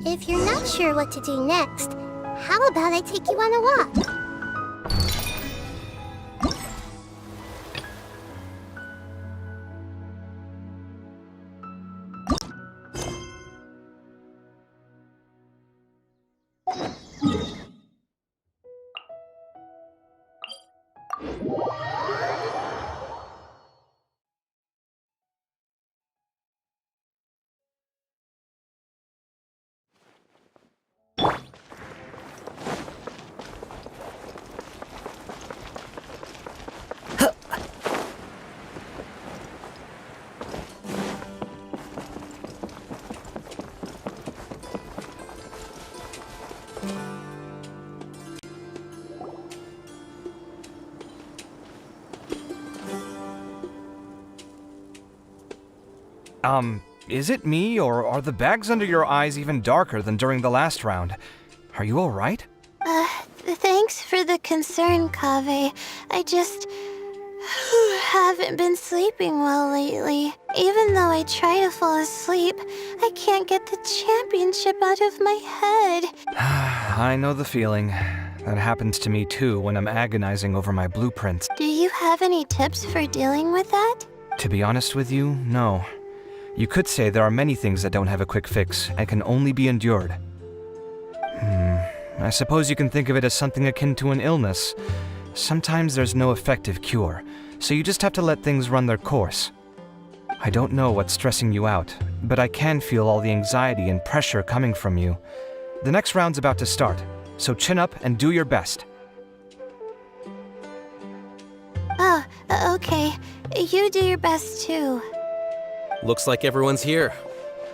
If you're not sure what to do next, how about I take you on a walk? Is it me, or are the bags under your eyes even darker than during the last round? Are you alright? Thanks for the concern, Kaveh. I just haven't been sleeping well lately. Even though I try to fall asleep, I can't get the championship out of my head. I know the feeling. That happens to me too when I'm agonizing over my blueprints. Do you have any tips for dealing with that? To be honest with you, no. You could say there are many things that don't have a quick fix and can only be endured. I suppose you can think of it as something akin to an illness. Sometimes there's no effective cure, so you just have to let things run their course. I don't know what's stressing you out, but I can feel all the anxiety and pressure coming from you. The next round's about to start, so chin up and do your best. Oh, okay. You do your best too. Looks like everyone's here.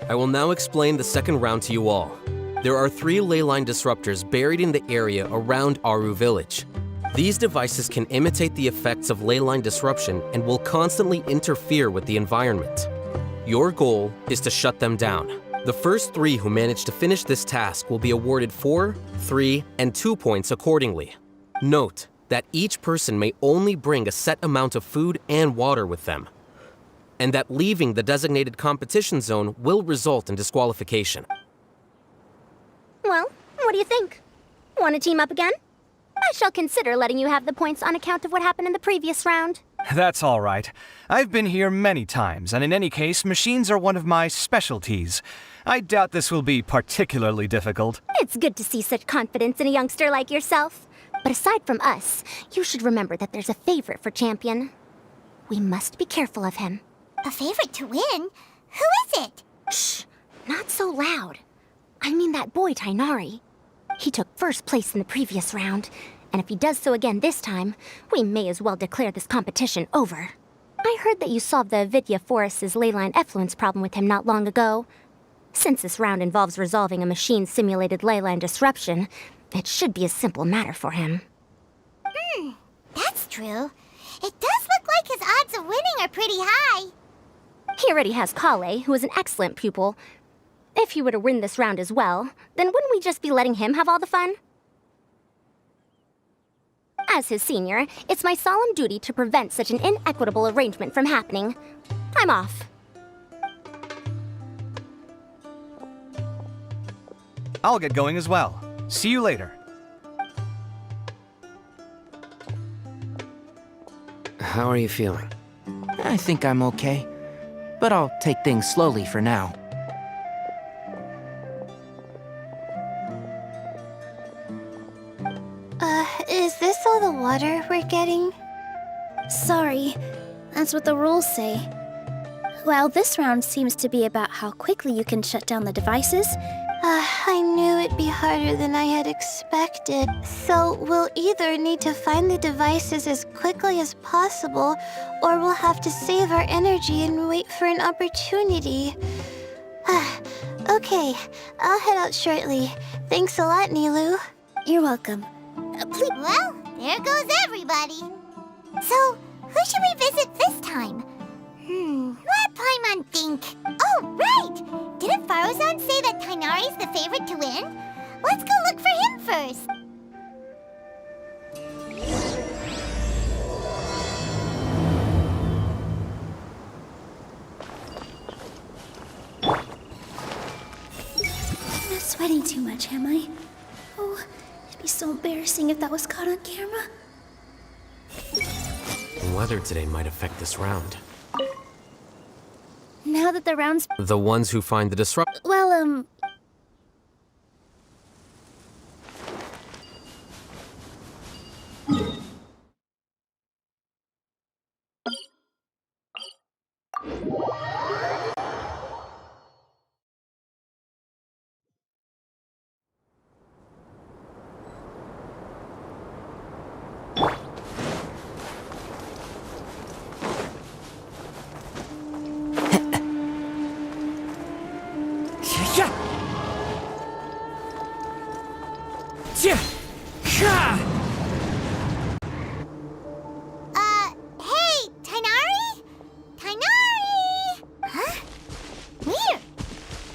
I will now explain the second round to you all. There are 3 leyline disruptors buried in the area around Aru Village. These devices can imitate the effects of leyline disruption and will constantly interfere with the environment. Your goal is to shut them down. The first 3 who manage to finish this task will be awarded 4, 3, and 2 points accordingly. Note that each person may only bring a set amount of food and water with them, and that leaving the designated competition zone will result in disqualification. Well, what do you think? Want to team up again? I shall consider letting you have the points on account of what happened in the previous round. That's all right. I've been here many times, and in any case, machines are one of my specialties. I doubt this will be particularly difficult. It's good to see such confidence in a youngster like yourself. But aside from us, you should remember that there's a favorite for champion. We must be careful of him. A favorite to win? Who is it? Shh! Not so loud. I mean that boy, Tainari. He took first place in the previous round, and if he does so again this time, we may as well declare this competition over. I heard that you solved the Vidya Forest's leyline effluence problem with him not long ago. Since this round involves resolving a machine-simulated leyline disruption, it should be a simple matter for him. That's true. It does look like his odds of winning are pretty high. He already has Kale, who is an excellent pupil. If he were to win this round as well, then wouldn't we just be letting him have all the fun? As his senior, it's my solemn duty to prevent such an inequitable arrangement from happening. I'm off. I'll get going as well. See you later. How are you feeling? I think I'm okay, but I'll take things slowly for now. Is this all the water we're getting? Sorry, that's what the rules say. While this round seems to be about how quickly you can shut down the devices, I knew it'd be harder than I had expected. So we'll either need to find the devices as quickly as possible, or we'll have to save our energy and wait for an opportunity. Okay, I'll head out shortly. Thanks a lot, Nilu. you're welcome. Please. Well, there goes everybody. So, who should we visit this time? Let Paimon think. Oh, right! Didn't Farozan say that Tainari's the favorite to win? Let's go look for him first. sweating too much, am I? Oh, it'd be so embarrassing if that was caught on camera. The weather today might affect this round. Now that the round's... The ones who find the disrupt... Well, Hey, Tainari? Tainari! Huh? Weird.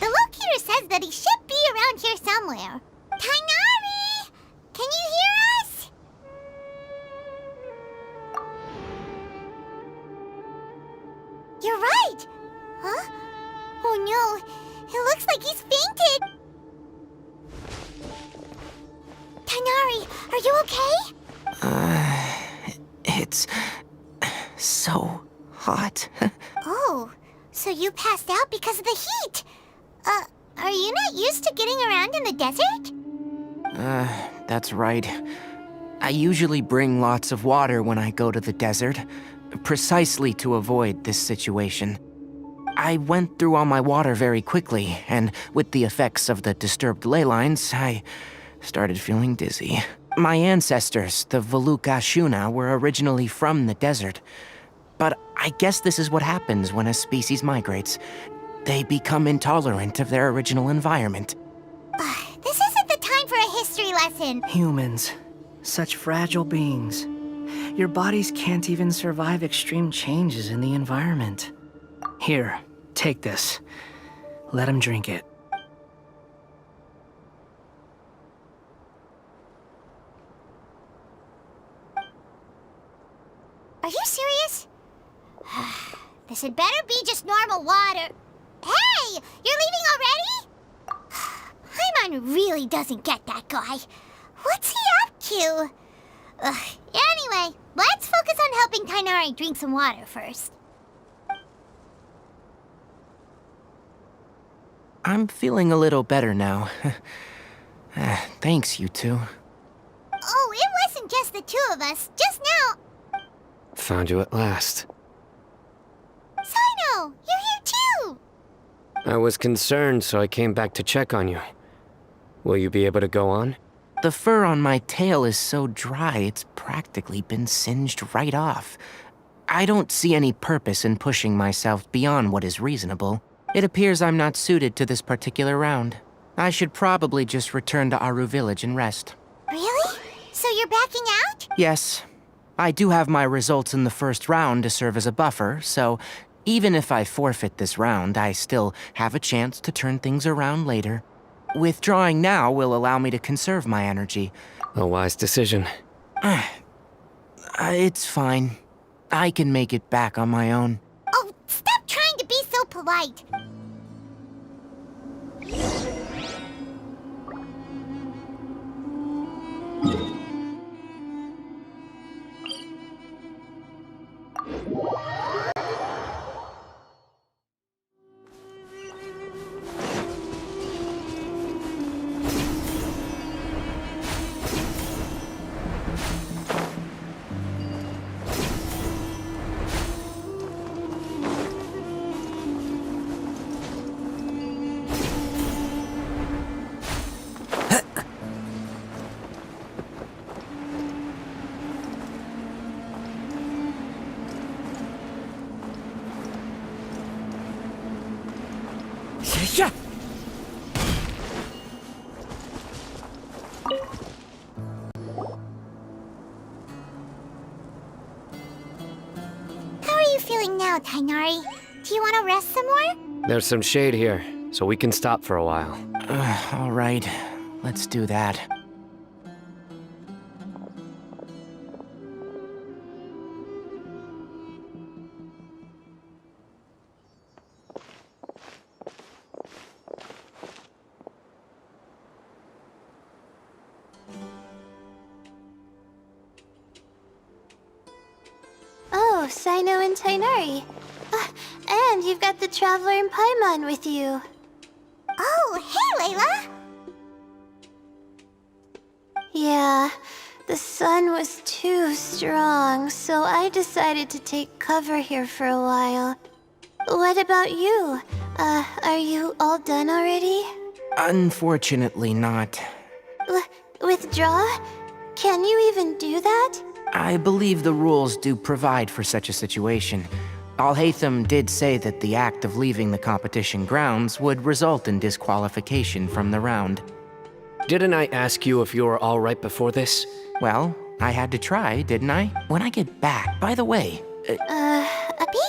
The locator says that he should be around here somewhere. Tainari! Can you hear us? You're right! Huh? Oh no, it looks like he's fainted! Tainari, are you okay? It's so hot. Oh, so you passed out because of the heat? Are you not used to getting around in the desert? That's right. I usually bring lots of water when I go to the desert, precisely to avoid this situation. I went through all my water very quickly, and with the effects of the disturbed ley lines, I started feeling dizzy. My ancestors, the Valukashuna, were originally from the desert. But I guess this is what happens when a species migrates. They become intolerant of their original environment. This isn't the time for a history lesson. Humans. Such fragile beings. Your bodies can't even survive extreme changes in the environment. Here, take this. Let him drink it. Are you serious? This had better be just normal water. Hey, you're leaving already? Paimon really doesn't get that guy. What's he up to? Anyway, let's focus on helping Tainari drink some water first. I'm feeling a little better now. Thanks, you two. Oh, it wasn't just the two of us. Just now... Found you at last. Sino, you're here too! I was concerned, so I came back to check on you. Will you be able to go on? The fur on my tail is so dry, it's practically been singed right off. I don't see any purpose in pushing myself beyond what is reasonable. It appears I'm not suited to this particular round. I should probably just return to Aru Village and rest. Really? So you're backing out? Yes. I do have my results in the first round to serve as a buffer, so even if I forfeit this round, I still have a chance to turn things around later. Withdrawing now will allow me to conserve my energy. A wise decision. It's fine. I can make it back on my own. Oh, stop trying to be so polite. How are you feeling now, Tainari? Do you want to rest some more? There's some shade here, so we can stop for a while. All right, let's do that. Oh, Sino and Tainari. And you've got the Traveler and Paimon with you. Oh, hey, Layla! Yeah, the sun was too strong, so I decided to take cover here for a while. What about you? Are you all done already? Unfortunately not. Withdraw? Can you even do that? I believe the rules do provide for such a situation. Alhaitham did say that the act of leaving the competition grounds would result in disqualification from the round. Didn't I ask you if you were all right before this? Well, I had to try, didn't I? When I get back, by the way, Be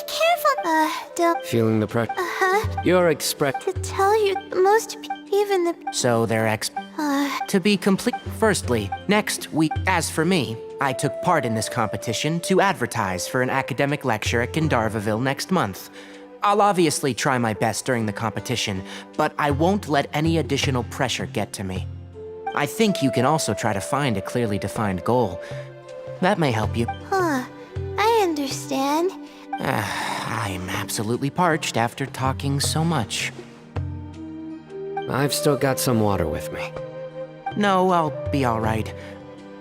careful. Don't... Feeling the pressure? You're expect. To tell you, most even the... so they're To be complete, firstly, next week, as for me, I took part in this competition to advertise for an academic lecture at Gandharvaville next month. I'll obviously try my best during the competition, but I won't let any additional pressure get to me. I think you can also try to find a clearly defined goal. That may help you. I understand. I'm absolutely parched after talking so much. I've still got some water with me. No, I'll be all right.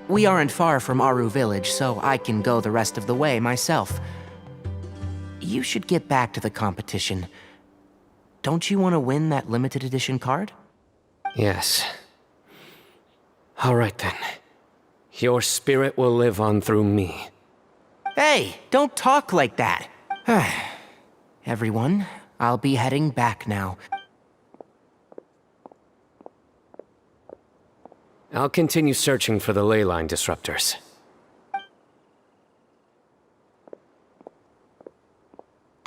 We aren't far from Aru Village, so I can go the rest of the way myself. You should get back to the competition. Don't you want to win that limited edition card? Yes. All right then. Your spirit will live on through me. Hey, don't talk like that. Everyone, I'll be heading back now. I'll continue searching for the ley line disruptors.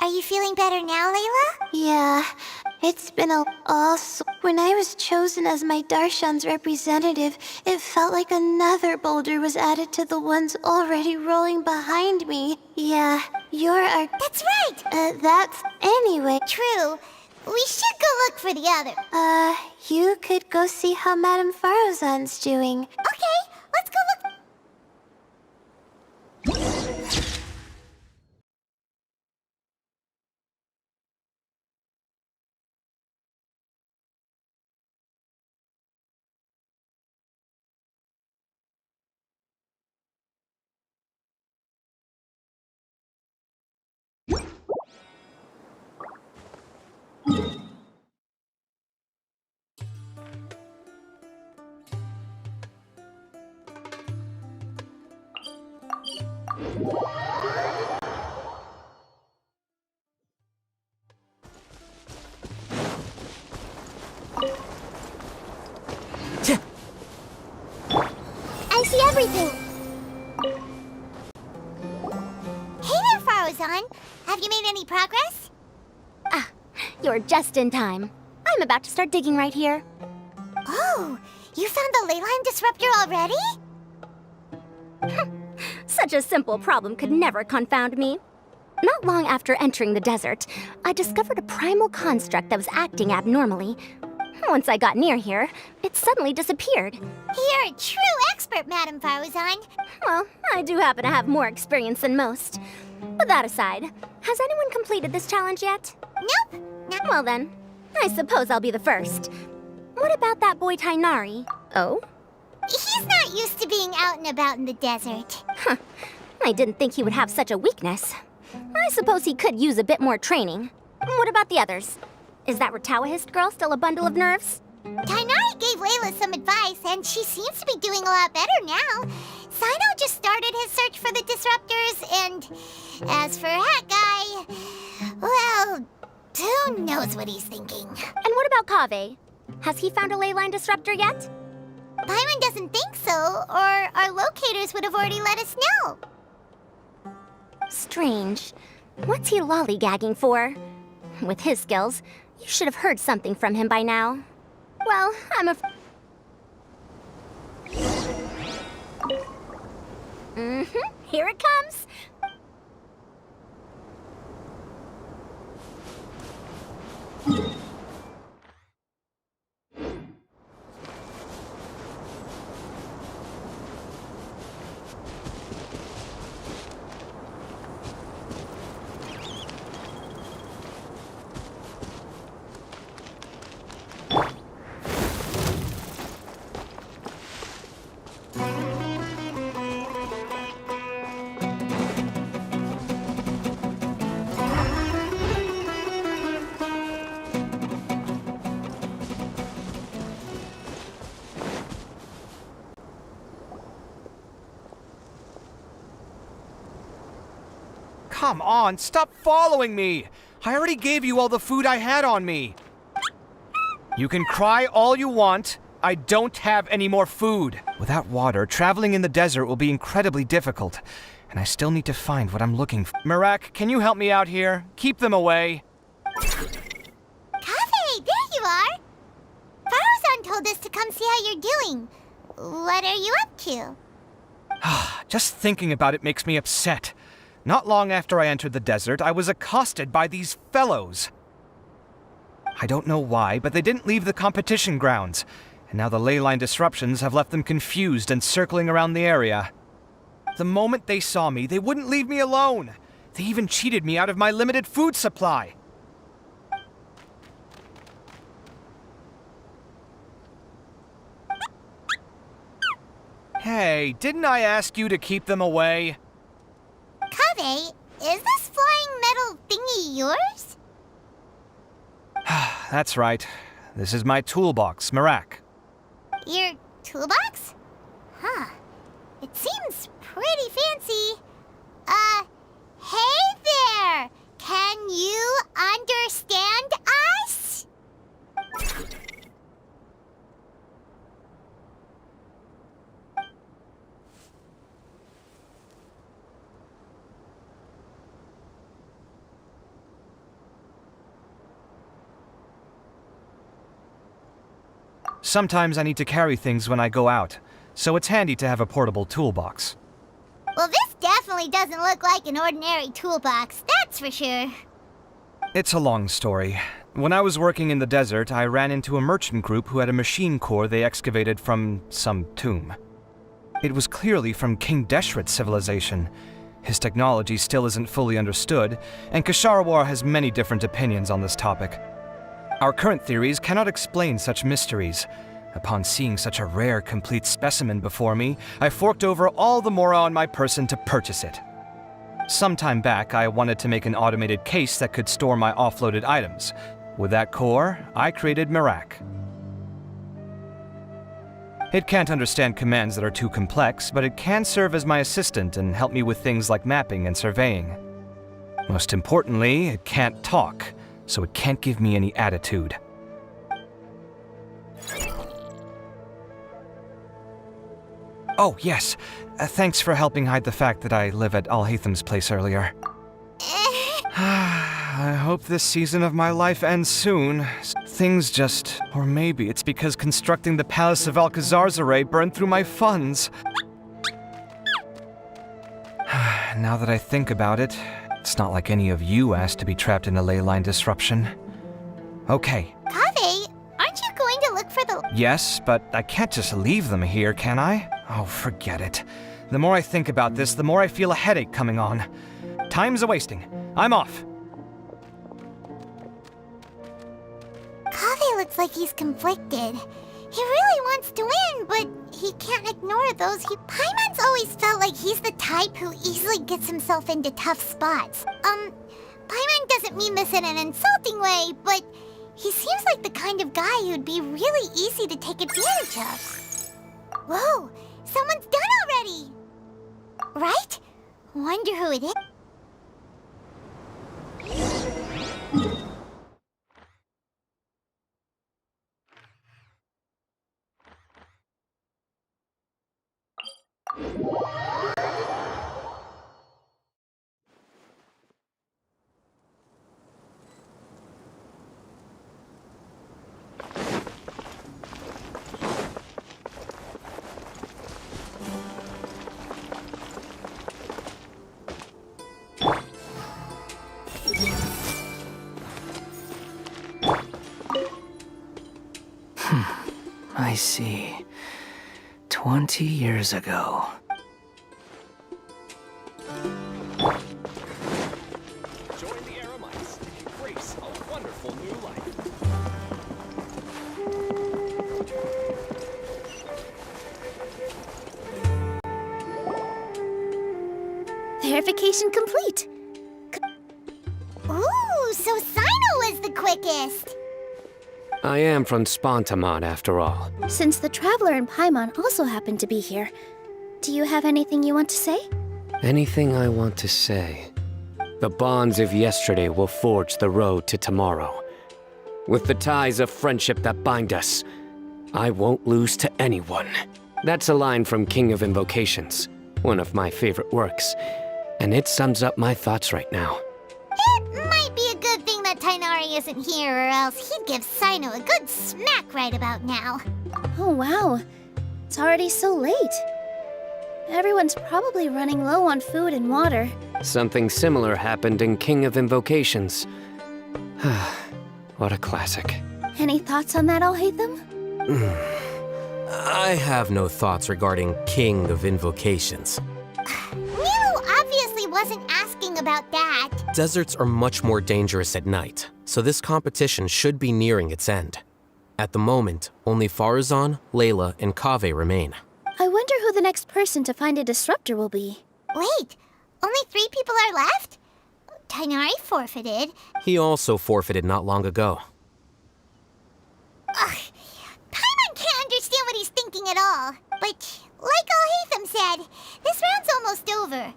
Are you feeling better now, Layla? Yeah, it's been when I was chosen as my Darshan's representative, it felt like another boulder was added to the ones already rolling behind me. Yeah, you're our... That's right! Anyway... True. We should go look for the other. You could go see how Madame Farozan's doing. Okay, let's go look... I see everything! Hey there, Farozan! Have you made any progress? You're just in time. I'm about to start digging right here. Oh, you found the leyline disruptor already? Such a simple problem could never confound me. Not long after entering the desert, I discovered a primal construct that was acting abnormally. Once I got near here, it suddenly disappeared. You're a true expert, Madame Farozan. Well, I do happen to have more experience than most. But that aside, has anyone completed this challenge yet? Nope. Not Well then, I suppose I'll be the first. What about that boy Tainari? Oh? He's not used to being out and about in the desert. I didn't think he would have such a weakness. I suppose he could use a bit more training. What about the others? Is that Ratawahist girl still a bundle of nerves? Tainari gave Layla some advice, and she seems to be doing a lot better now. Sino just started his search for the disruptors, and as for that guy, well, who knows what he's thinking. And what about Kaveh? Has he found a ley line disruptor yet? Paimon doesn't think so, or our locators would have already let us know. Strange. What's he lollygagging for? With his skills, you should have heard something from him by now. Well, I'm here it comes. Come on, stop following me! I already gave you all the food I had on me. You can cry all you want. I don't have any more food. Without water, traveling in the desert will be incredibly difficult. And I still need to find what I'm looking for. Marak, can you help me out here? Keep them away. Kaveh, there you are! Farozan told us to come see how you're doing. What are you up to? Just thinking about it makes me upset. Not long after I entered the desert, I was accosted by these fellows. I don't know why, but they didn't leave the competition grounds. And now the ley line disruptions have left them confused and circling around the area. The moment they saw me, they wouldn't leave me alone. They even cheated me out of my limited food supply. Hey, didn't I ask you to keep them away? Kaveh, is this flying metal thingy yours? That's right. This is my toolbox, Marak. Your toolbox? Huh. It seems pretty fancy. Hey there! Can you understand us? Sometimes I need to carry things when I go out, so it's handy to have a portable toolbox. Well, this definitely doesn't look like an ordinary toolbox, that's for sure. It's a long story. When I was working in the desert, I ran into a merchant group who had a machine core they excavated from some tomb. It was clearly from King Deshret's civilization. His technology still isn't fully understood, and Kasharawar has many different opinions on this topic. Our current theories cannot explain such mysteries. Upon seeing such a rare, complete specimen before me, I forked over all the mora on my person to purchase it. Some time back, I wanted to make an automated case that could store my offloaded items. With that core, I created Marak. It can't understand commands that are too complex, but it can serve as my assistant and help me with things like mapping and surveying. Most importantly, it can't talk, so it can't give me any attitude. Oh, yes. Thanks for helping hide the fact that I live at Al-Haytham's place earlier. I hope this season of my life ends soon. Things just... Or maybe it's because constructing the Palace of Alcazar's burned through my funds. Now that I think about it, it's not like any of you asked to be trapped in a ley line disruption. Okay. Kaveh, aren't you going to look for the... Yes, but I can't just leave them here, can I? Oh, forget it. The more I think about this, the more I feel a headache coming on. Time's a-wasting. I'm off. Kaveh looks like he's conflicted. He really wants to win, but he can't ignore those he... Paimon's always felt like he's the type who easily gets himself into tough spots. Paimon doesn't mean this in an insulting way, but he seems like the kind of guy who'd be really easy to take advantage of. Whoa, someone's done already! Right? Wonder who it is. I see. 20 years ago. Join the Aramites and embrace a wonderful new life. Verification complete. Ooh, so Sino was the quickest! I am from Spontamod, after all. Since the Traveler and Paimon also happen to be here, do you have anything you want to say? Anything I want to say? The bonds of yesterday will forge the road to tomorrow. With the ties of friendship that bind us, I won't lose to anyone. That's a line from King of Invocations, one of my favorite works, and it sums up my thoughts right now. It might be a good thing that Tainari isn't here, or else he'd give Sino a good smack right about now. Oh wow, it's already so late. Everyone's probably running low on food and water. Something similar happened in King of Invocations. What a classic. Any thoughts on that, Alhaitham? I have no thoughts regarding King of Invocations. Milu obviously wasn't asking about that. Deserts are much more dangerous at night, so this competition should be nearing its end. At the moment, only Farazan, Layla, and Kaveh remain. I wonder who the next person to find a disruptor will be. Wait, only 3 people are left? Tainari forfeited. He also forfeited not long ago. Ugh, Paimon can't understand what he's thinking at all. But, like Alhaitham said, this round's almost over.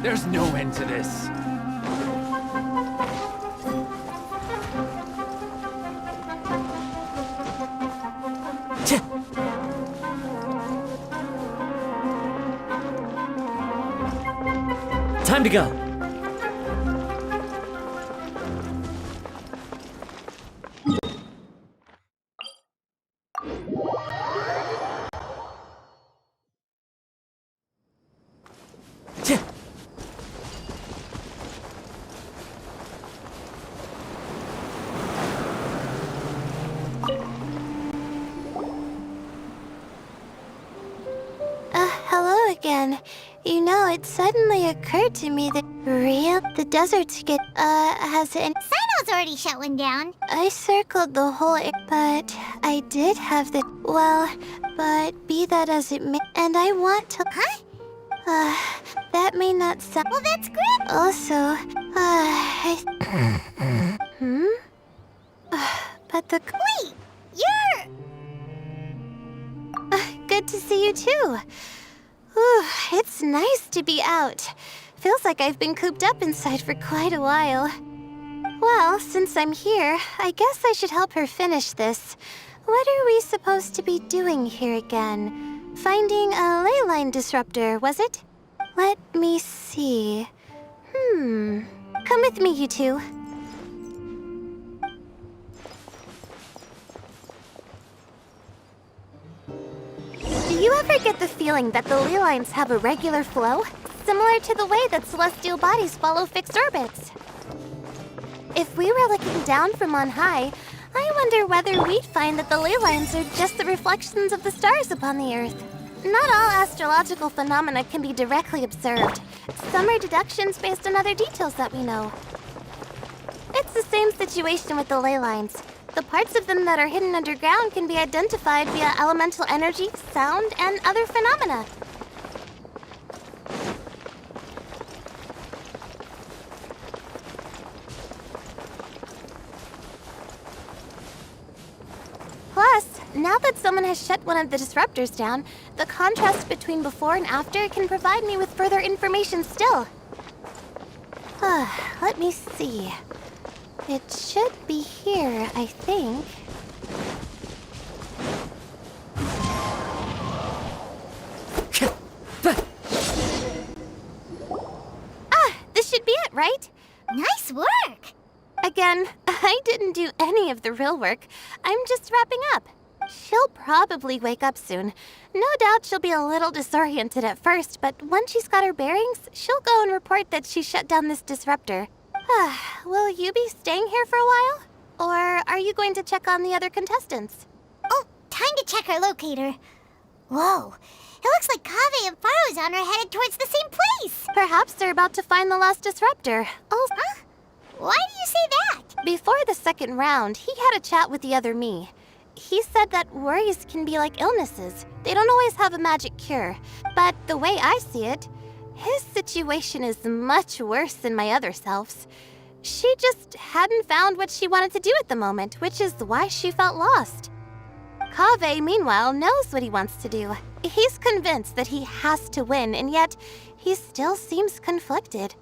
There's no end to this. Time to go. Hello again. You know, it suddenly occurred to me that the deserts get, has an... Sino's already shut one down. I circled the whole but I did have the... Well, but be that as it may... And I want to... Huh? That may not sound... Well, that's great. Also, but the... Wait, you're... Good to see you too. Ooh, it's nice to be out. Feels like I've been cooped up inside for quite a while. Well, since I'm here, I guess I should help her finish this. What are we supposed to be doing here again? Finding a ley line disruptor, was it? Let me see. Come with me, you two. Do you ever get the feeling that the ley lines have a regular flow? Similar to the way that celestial bodies follow fixed orbits. If we were looking down from on high, I wonder whether we'd find that the ley lines are just the reflections of the stars upon the Earth. Not all astrological phenomena can be directly observed. Some are deductions based on other details that we know. It's the same situation with the ley lines. The parts of them that are hidden underground can be identified via elemental energy, sound, and other phenomena. someone has shut one of the disruptors down, the contrast between before and after can provide me with further information still. Let me see. It should be here, I think. This should be it, right? Nice work! Again, I didn't do any of the real work. I'm just wrapping up. She'll probably wake up soon. No doubt she'll be a little disoriented at first, but once she's got her bearings, she'll go and report that she shut down this disruptor. Will you be staying here for a while? Or are you going to check on the other contestants? Oh, time to check our locator. Whoa, it looks like Kaveh and Faruzan are headed towards the same place. Perhaps they're about to find the last disruptor. Huh? Why do you say that? Before the second round, he had a chat with the other me. He said that worries can be like illnesses. They don't always have a magic cure. But the way I see it, his situation is much worse than my other self's. She just hadn't found what she wanted to do at the moment, which is why she felt lost. Kaveh, meanwhile, knows what he wants to do. He's convinced that he has to win, and yet he still seems conflicted.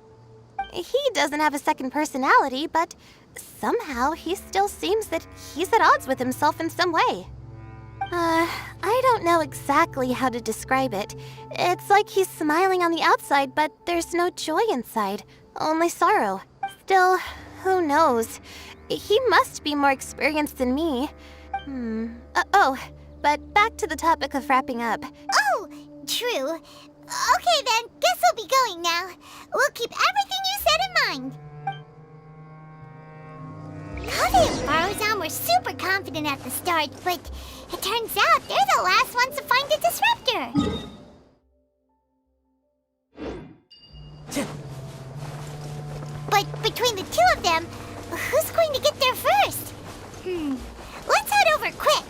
He doesn't have a second personality, but somehow he still seems that he's at odds with himself in some way. I don't know exactly how to describe it. It's like he's smiling on the outside, but there's no joy inside, only sorrow. Still, who knows? He must be more experienced than me. But back to the topic of wrapping up. Oh, true. Okay then, guess we'll be going now. We'll keep everything you said in mind. Kaveh and Faruzan were super confident at the start, but it turns out they're the last ones to find the disruptor. But between the two of them, who's going to get there first? Let's head over quick.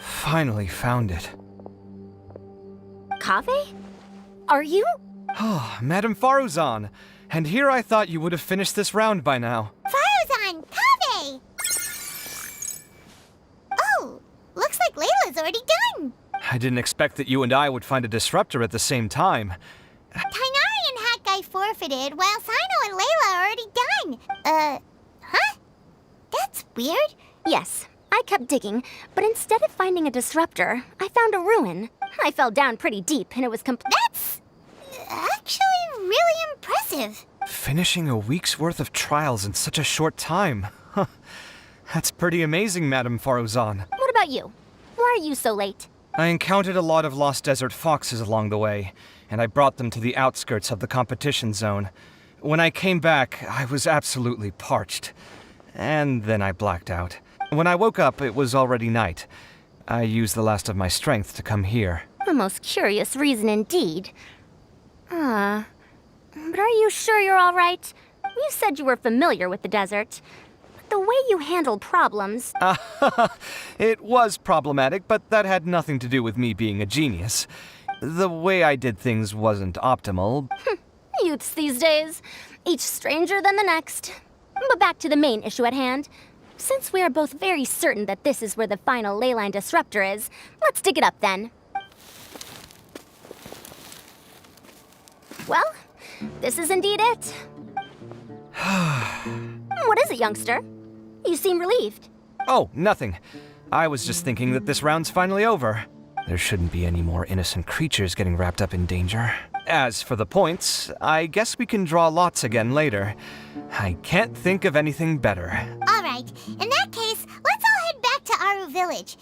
Finally found it. Kaveh? Are you? Oh, Madame Faruzan. And here I thought you would have finished this round by now. Faruzan, Kaveh! Oh, looks like Layla's already done. I didn't expect that you and I would find a disruptor at the same time. Tainari and Hat Guy forfeited, while Sino and Layla are already done. Huh? That's weird. Yes. I kept digging, but instead of finding a disruptor, I found a ruin. I fell down pretty deep, and it was That's actually really impressive. Finishing a week's worth of trials in such a short time. Huh. That's pretty amazing, Madame Faruzan. What about you? Why are you so late? I encountered a lot of lost desert foxes along the way, and I brought them to the outskirts of the competition zone. When I came back, I was absolutely parched. And then I blacked out. When I woke up, it was already night. I used the last of my strength to come here. A most curious reason indeed. But are you sure you're all right? You said you were familiar with the desert. But the way you handled problems... It was problematic, but that had nothing to do with me being a genius. The way I did things wasn't optimal. Youths these days. Each stranger than the next. But back to the main issue at hand. Since we are both very certain that this is where the final leyline disruptor is, let's dig it up then. Well, this is indeed it. What is it, youngster? You seem relieved. Oh, nothing. I was just thinking that this round's finally over. There shouldn't be any more innocent creatures getting wrapped up in danger. As for the points, I guess we can draw lots again later. I can't think of anything better. All right, in that case, let's all head back to Aru Village.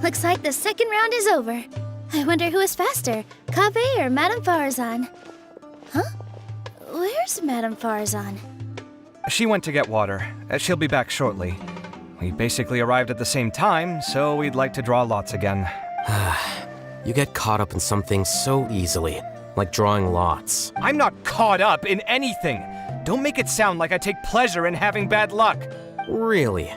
Looks like the second round is over. I wonder who is faster, Kaveh or Madame Farazan? Huh? Where's Madame Farazan? She went to get water. She'll be back shortly. We basically arrived at the same time, so we'd like to draw lots again. You get caught up in some things so easily, like drawing lots. I'm not caught up in anything! Don't make it sound like I take pleasure in having bad luck. Really?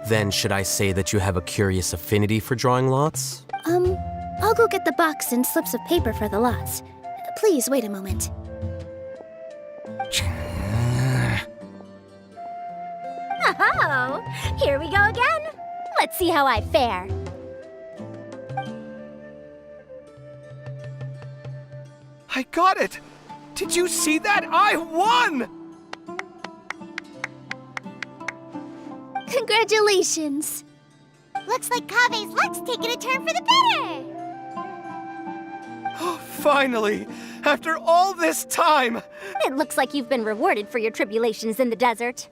Then should I say that you have a curious affinity for drawing lots? I'll go get the box and slips of paper for the lots. Please wait a moment. Oh, here we go again. Let's see how I fare. I got it! Did you see that? I won! Congratulations! Looks like Kaveh's luck's taking a turn for the better. Oh, finally! After all this time! It looks like you've been rewarded for your tribulations in the desert.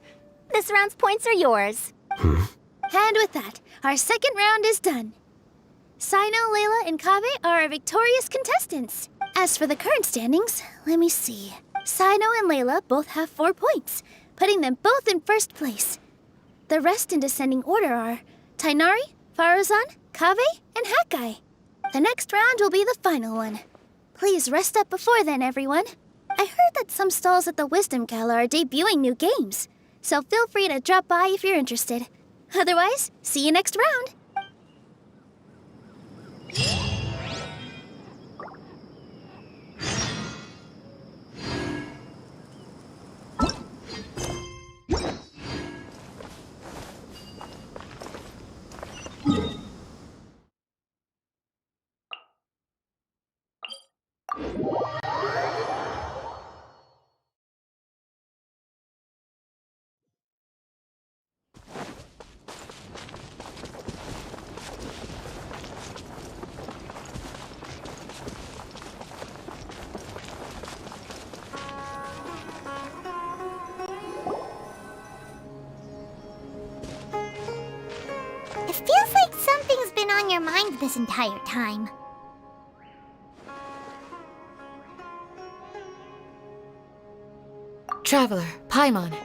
This round's points are yours. And with that, our second round is done. Sino, Layla, and Kaveh are our victorious contestants. As for the current standings, let me see. Sino and Layla both have 4 points, putting them both in first place. The rest in descending order are Tainari, Farazan, Kaveh, and Hakai. The next round will be the final one. Please rest up before then, everyone. I heard that some stalls at the Wisdom Gala are debuting new games, so feel free to drop by if you're interested. Otherwise, see you next round. It feels like something's been on your mind this entire time. Traveler, Paimon.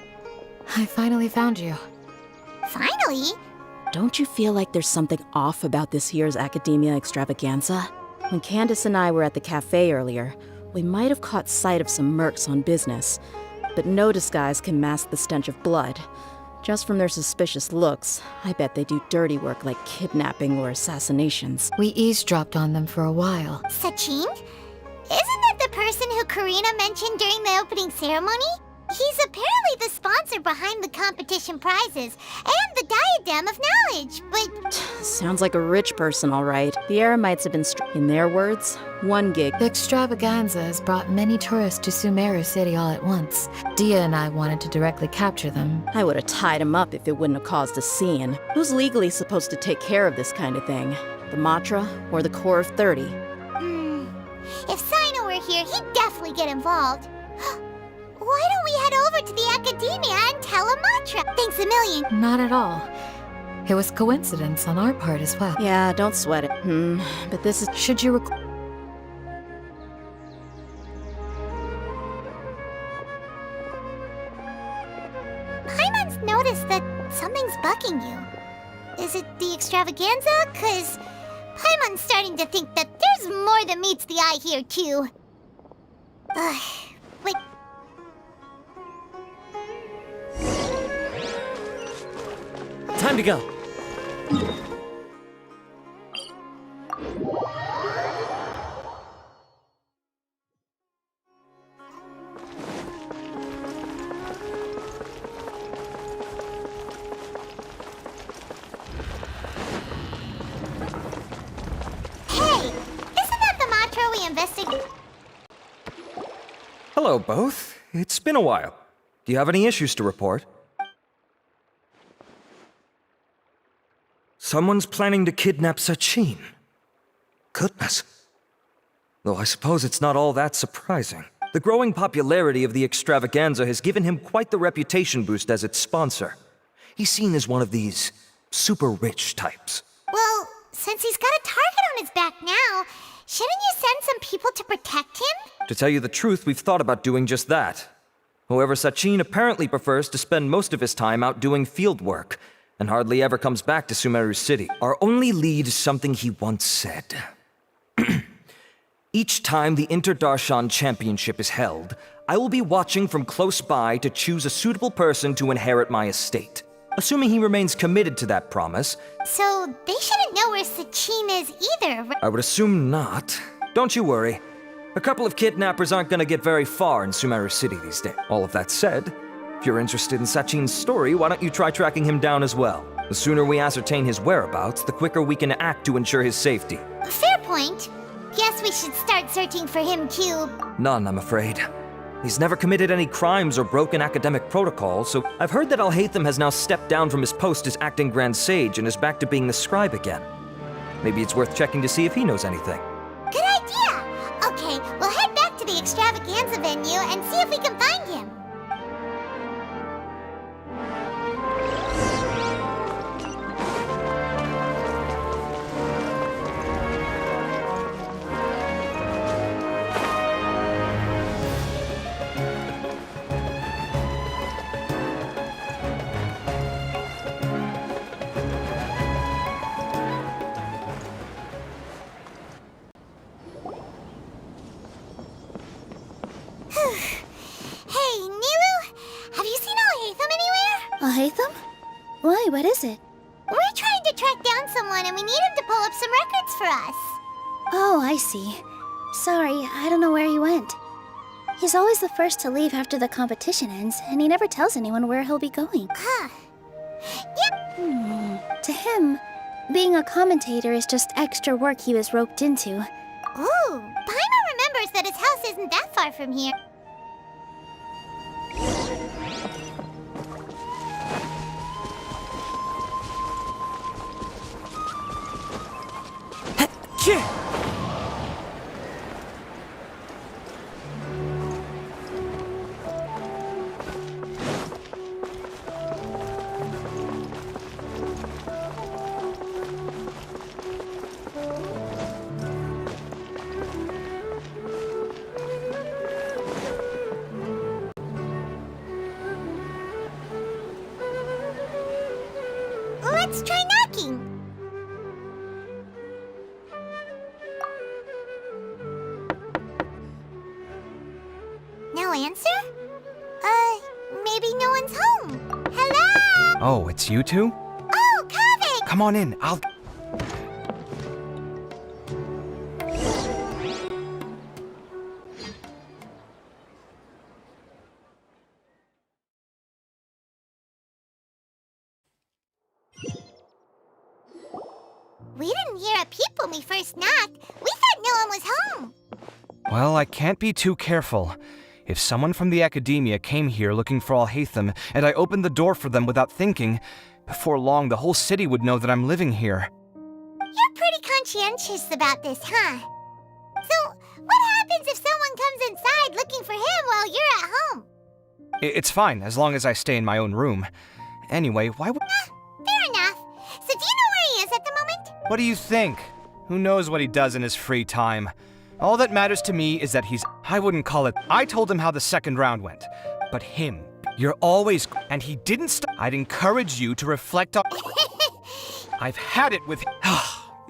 I finally found you. Finally? Don't you feel like there's something off about this year's Academia Extravaganza? When Candace and I were at the cafe earlier, we might have caught sight of some mercs on business, but no disguise can mask the stench of blood. Just from their suspicious looks, I bet they do dirty work like kidnapping or assassinations. We eavesdropped on them for a while. Sachin? Isn't that the person who Karina mentioned during the opening ceremony? He's apparently the sponsor behind the competition prizes and the Diadem of Knowledge, but... Sounds like a rich person, all right. The Eremites have been, in their words, one gig. The extravaganza has brought many tourists to Sumeru City all at once. Dia and I wanted to directly capture them. I would have tied him up if it wouldn't have caused a scene. Who's legally supposed to take care of this kind of thing? The Matra or the Core of 30? If Sino were here, he'd definitely get involved. Why don't we head over to the Academia and tell a mantra? Thanks a million. Not at all. It was coincidence on our part as well. Yeah, don't sweat it. But this is... Should you Paimon's noticed that something's bugging you. Is it the extravaganza? 'Cause Paimon's starting to think that there's more than meets the eye here, too. Wait. Time to go. Hey, isn't that the mantra we investigated? Hello, both. It's been a while. Do you have any issues to report? Someone's planning to kidnap Sachin. Goodness. Though I suppose it's not all that surprising. The growing popularity of the extravaganza has given him quite the reputation boost as its sponsor. He's seen as one of these super rich types. Well, since he's got a target on his back now, shouldn't you send some people to protect him? To tell you the truth, we've thought about doing just that. However, Sachin apparently prefers to spend most of his time out doing field work, and hardly ever comes back to Sumeru City. Our only lead is something he once said. Each time the Inter-Darshan Championship is held, I will be watching from close by to choose a suitable person to inherit my estate. Assuming he remains committed to that promise. So they shouldn't know where Sachin is either, right? I would assume not. Don't you worry. A couple of kidnappers aren't gonna get very far in Sumeru City these days. All of that said, if you're interested in Sachin's story, why don't you try tracking him down as well? The sooner we ascertain his whereabouts, the quicker we can act to ensure his safety. Fair point. Guess we should start searching for him too. None, I'm afraid. He's never committed any crimes or broken academic protocol, so I've heard that Alhaitham has now stepped down from his post as acting Grand Sage and is back to being the scribe again. Maybe it's worth checking to see if he knows anything. Good idea! Okay, we'll head back to the extravaganza venue and see if we can find him. Hey, Nilu, have you seen Alhaitham anywhere? Alhaitham? Why, what is it? We're trying to track down someone and we need him to pull up some records for us. Oh, I see. Sorry, I don't know where he went. He's always the first to leave after the competition ends, and he never tells anyone where he'll be going. Huh. Yep. To him, being a commentator is just extra work he was roped into. Ooh, Paimon remembers that his house isn't that far from here. Let's try knocking. No answer? Maybe no one's home. Hello? Oh, it's you two? Oh, Kaveh! Come on in, I'll... We didn't hear a peep when we first knocked. We thought no one was home. Well, I can't be too careful. If someone from the academia came here looking for Alhaitham, and I opened the door for them without thinking, before long the whole city would know that I'm living here. You're pretty conscientious about this, huh? So, what happens if someone comes inside looking for him while you're at home? It's fine, as long as I stay in my own room. Anyway, why would... Fair enough. So do you know where he is at the moment? What do you think? Who knows what he does in his free time? All that matters to me is that he's... I wouldn't call it... I told him how the second round went. But him, you're always... And he didn't stop... I'd encourage you to reflect on... I've had it with...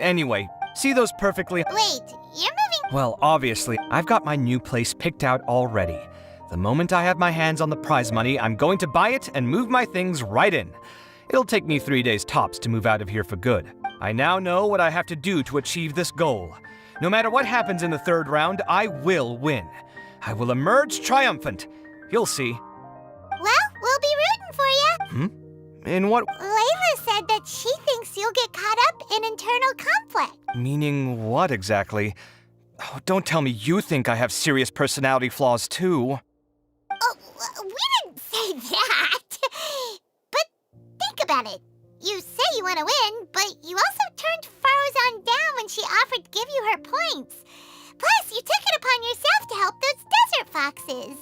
Anyway, see those perfectly... Wait, you're moving... Well, obviously, I've got my new place picked out already. The moment I have my hands on the prize money, I'm going to buy it and move my things right in. It'll take me 3 days tops to move out of here for good. I now know what I have to do to achieve this goal. No matter what happens in the third round, I will win. I will emerge triumphant. You'll see. Well, we'll be rooting for you. In what... Layla said that she thinks you'll get caught up in internal conflict. Meaning what exactly? Oh, don't tell me you think I have serious personality flaws too. Oh, we didn't say that. But think about it. You say you want to win, but you also turned Faruzan down when she offered to give you her points. Plus, you took it upon yourself to help those desert foxes.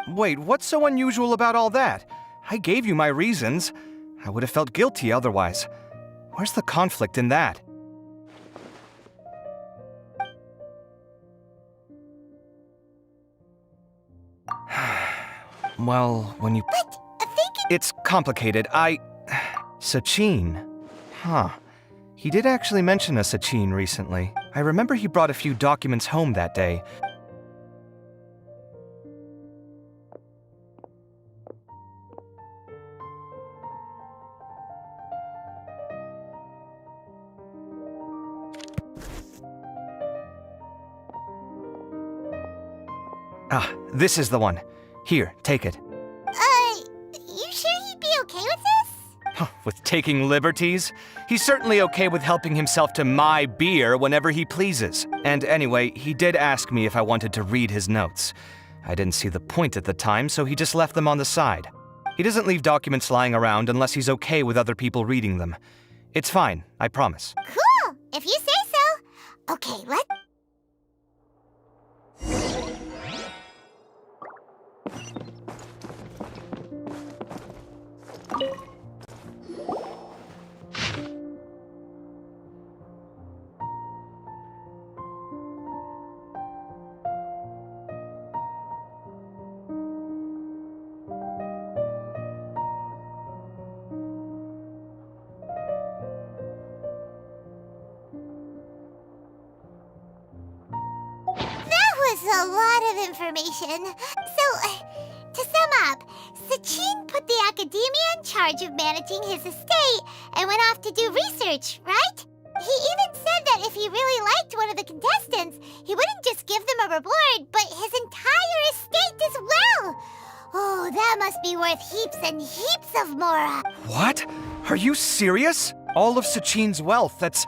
Wait, what's so unusual about all that? I gave you my reasons. I would have felt guilty otherwise. Where's the conflict in that? Well, when you... But thinking... It's complicated. Sachin. Huh. He did actually mention a Sachin recently. I remember he brought a few documents home that day. Ah, this is the one. Here, take it. You sure he'd be okay with this? With taking liberties? He's certainly okay with helping himself to my beer whenever he pleases. And anyway, he did ask me if I wanted to read his notes. I didn't see the point at the time, so he just left them on the side. He doesn't leave documents lying around unless he's okay with other people reading them. It's fine, I promise. Cool, if you say so. Okay, let's... a lot of information. So, to sum up, Sachin put the academia in charge of managing his estate and went off to do research, right? He even said that if he really liked one of the contestants, he wouldn't just give them a reward, but his entire estate as well. Oh, that must be worth heaps and heaps of more. What? Are you serious? All of Sachin's wealth, that's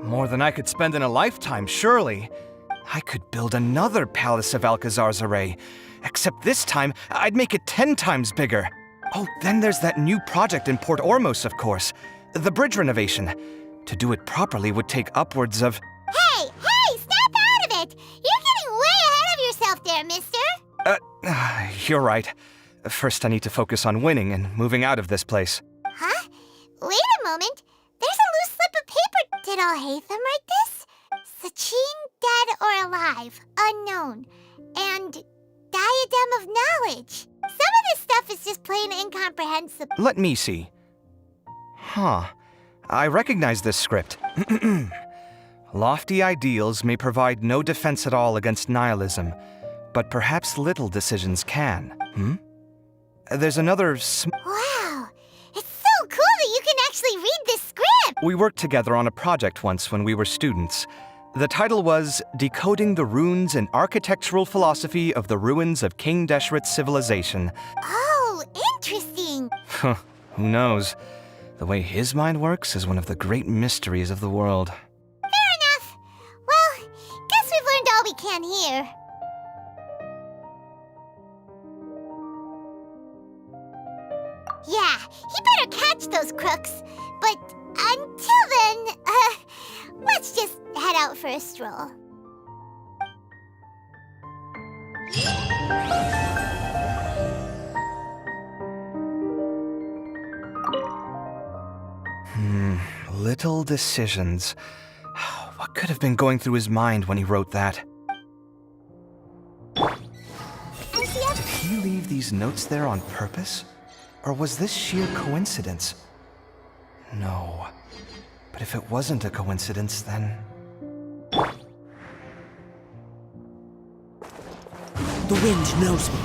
more than I could spend in a lifetime, surely. I could build another Palace of Alcazar's array, except this time I'd make it 10 times bigger. Oh, then there's that new project in Port Ormos, of course. The bridge renovation. To do it properly would take upwards of... Hey, snap out of it! You're getting way ahead of yourself there, mister. You're right. First I need to focus on winning and moving out of this place. Huh? Wait a moment. There's a loose slip of paper. Did Alhaitham write this? Sachin, dead or alive, unknown, and diadem of knowledge. Some of this stuff is just plain incomprehensible. Let me see. Huh. I recognize this script. Lofty ideals may provide no defense at all against nihilism, but perhaps little decisions can. There's another Wow! It's so cool that you can actually read this script! We worked together on a project once when we were students. The title was Decoding the Runes and Architectural Philosophy of the Ruins of King Deshret's Civilization. Oh, interesting! Who knows? The way his mind works is one of the great mysteries of the world. Fair enough. Well, guess we've learned all we can here. Yeah, he better catch those crooks. But until then, let's just head out for a stroll. Little decisions. What could have been going through his mind when he wrote that? Did he leave these notes there on purpose? Or was this sheer coincidence? No. But if it wasn't a coincidence, then... The wind knows me.